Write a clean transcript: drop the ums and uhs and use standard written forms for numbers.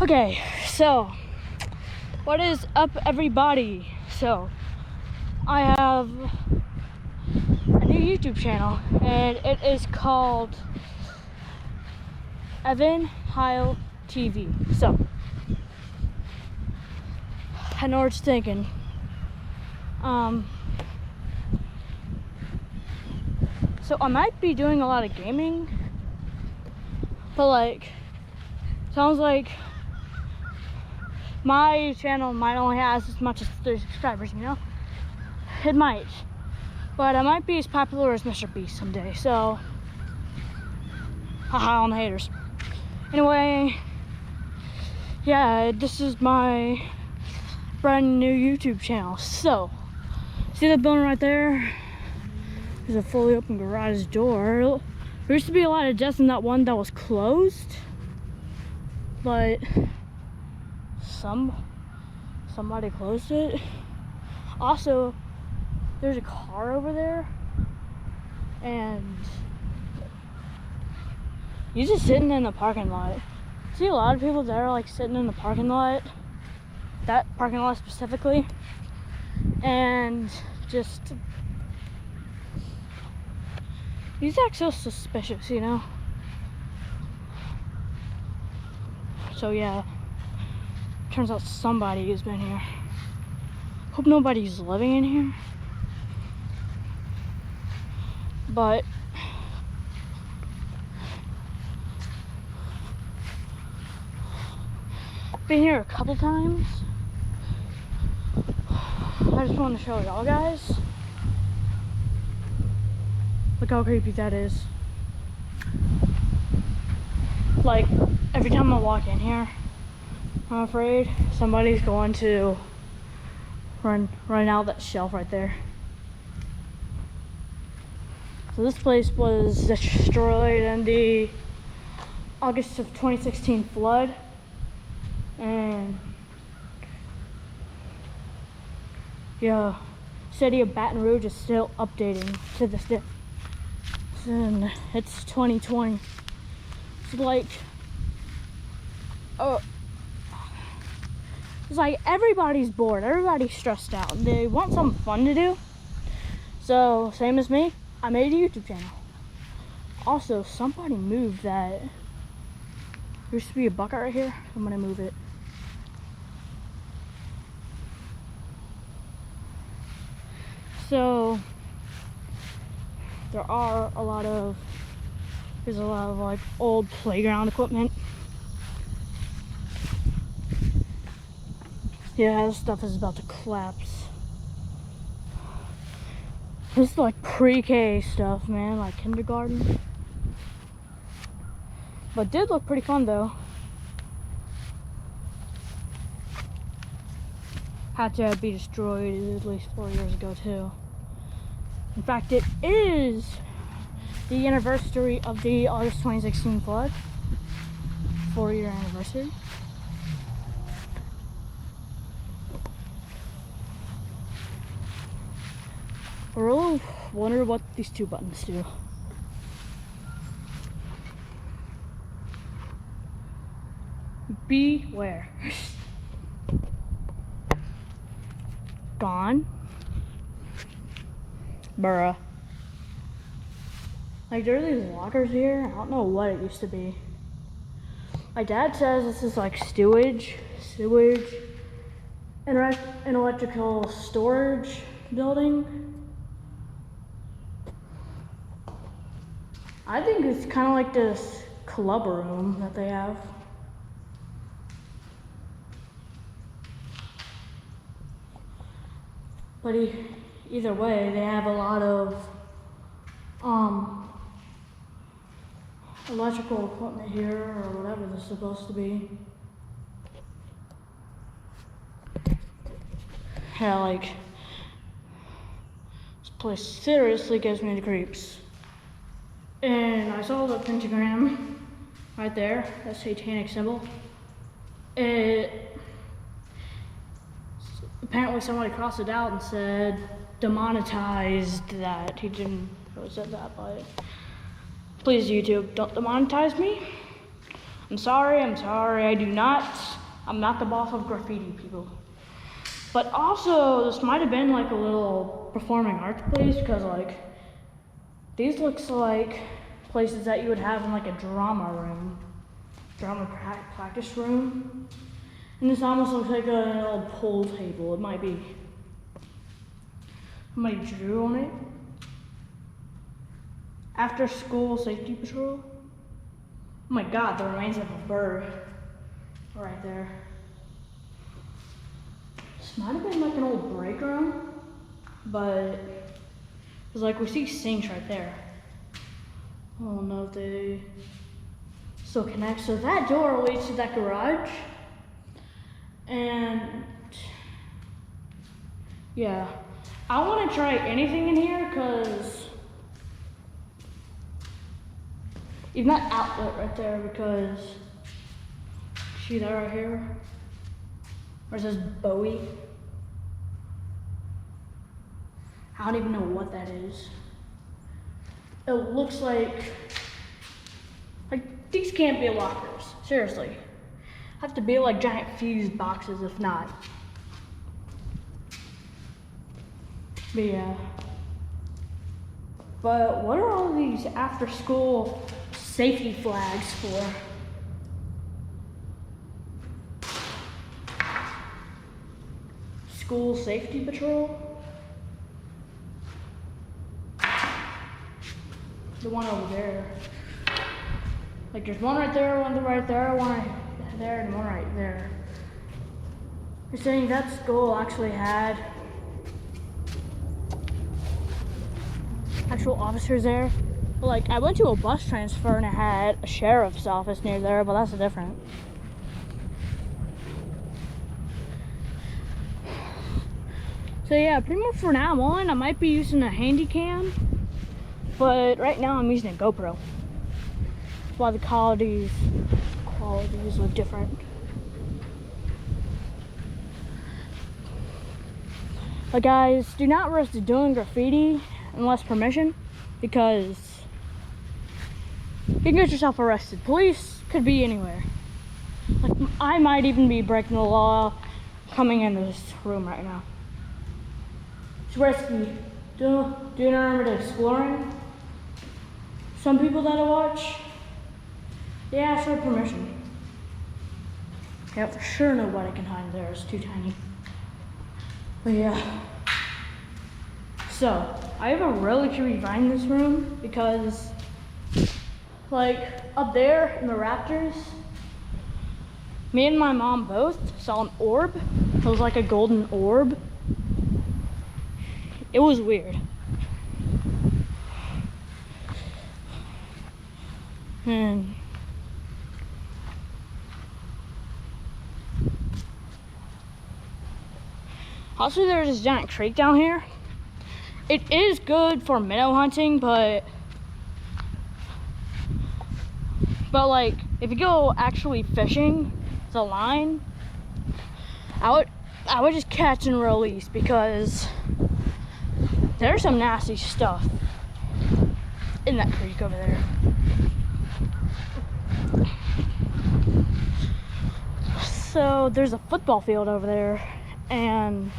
Okay, so what is up, everybody? So I have a new YouTube channel, and it is called Evan Heil TV. So I know what you're thinking. So I might be doing a lot of gaming, but like, sounds like my channel might only have as much as 30 subscribers, you know? It might. But I might be as popular as Mr. Beast someday, so haha on the haters. Anyway, yeah, this is my brand new YouTube channel. So, see that building right there? There's a fully open garage door. There used to be a lot of deaths in that one that was closed, but somebody closed it. Also, there's a car over there, and he's just sitting in the parking lot. See a lot of people that are like sitting in the parking lot, that parking lot specifically, and just these act so suspicious, you know? So yeah, turns out somebody has been here. Hope nobody's living in here. But been here a couple times. I just wanted to show y'all guys. Look how creepy that is. Like, every time I walk in here, I'm afraid somebody's going to run out that shelf right there. So this place was destroyed in the August of 2016 flood, and yeah, city of Baton Rouge is still updating to this day. And it's 2020. It's like, it's like everybody's bored, everybody's stressed out. They want something fun to do. So same as me, I made a YouTube channel. Also, somebody moved that. There used to be a bucket right here. I'm gonna move it. So there's a lot of like old playground equipment. Yeah, this stuff is about to collapse. This is like pre-K stuff, man, like kindergarten. But did look pretty fun though. Had to be destroyed at least 4 years ago too. In fact, it is the anniversary of the August 2016 flood. 4-year anniversary. I really wonder what these two buttons do. Beware. Gone. Bruh. Like, there are these lockers here. I don't know what it used to be. My dad says this is like sewage, and electrical storage building. I think it's kind of like this club room that they have. But either way, they have a lot of electrical equipment here, or whatever this is supposed to be. Yeah, like, this place seriously gives me the creeps. And I saw the pentagram right there, that satanic symbol. Apparently somebody crossed it out and said demonetized that. He didn't really say that, but please YouTube, don't demonetize me. I'm sorry, I'm not the boss of graffiti people. But also, this might have been like a little performing arts place, because like, these looks like places that you would have in like a drama practice room. And this almost looks like an old pool table. It might be. Somebody drew on it. After school safety patrol. Oh my God, the remains of a bird right there. This might have been like an old break room, but it's like we see sinks right there. I don't know if they still connect. So that door leads to that garage. And yeah, I want to try anything in here because even that outlet right there, because see that right here where it says Bowie. I don't even know what that is. It looks like these can't be lockers, seriously. Have to be like giant fuse boxes if not. But yeah. But what are all these after school safety flags for? School safety patrol? The one over there. Like there's one right there, one right there, one right there, and one right there. You're saying that school actually had actual officers there? Like I went to a bus transfer and it had a sheriff's office near there, but that's different. So yeah, pretty much from now on, I might be using a handy cam, but right now I'm using a GoPro. That's why the qualities look different. But guys, do not risk doing graffiti unless permission, because you can get yourself arrested. Police could be anywhere. Like I might even be breaking the law coming into this room right now. It's risky. Do you remember exploring? Some people that I watch, they ask for permission. Yeah, for sure nobody can hide there, it's too tiny. But yeah. So, I have a really creepy vibe in this room because, like, up there in the rafters, me and my mom both saw an orb. It was like a golden orb. It was weird. And also there's this giant creek down here. It is good for minnow hunting, but like if you go actually fishing the line, I would just catch and release, because there's some nasty stuff in that creek over there. So there's a football field over there, and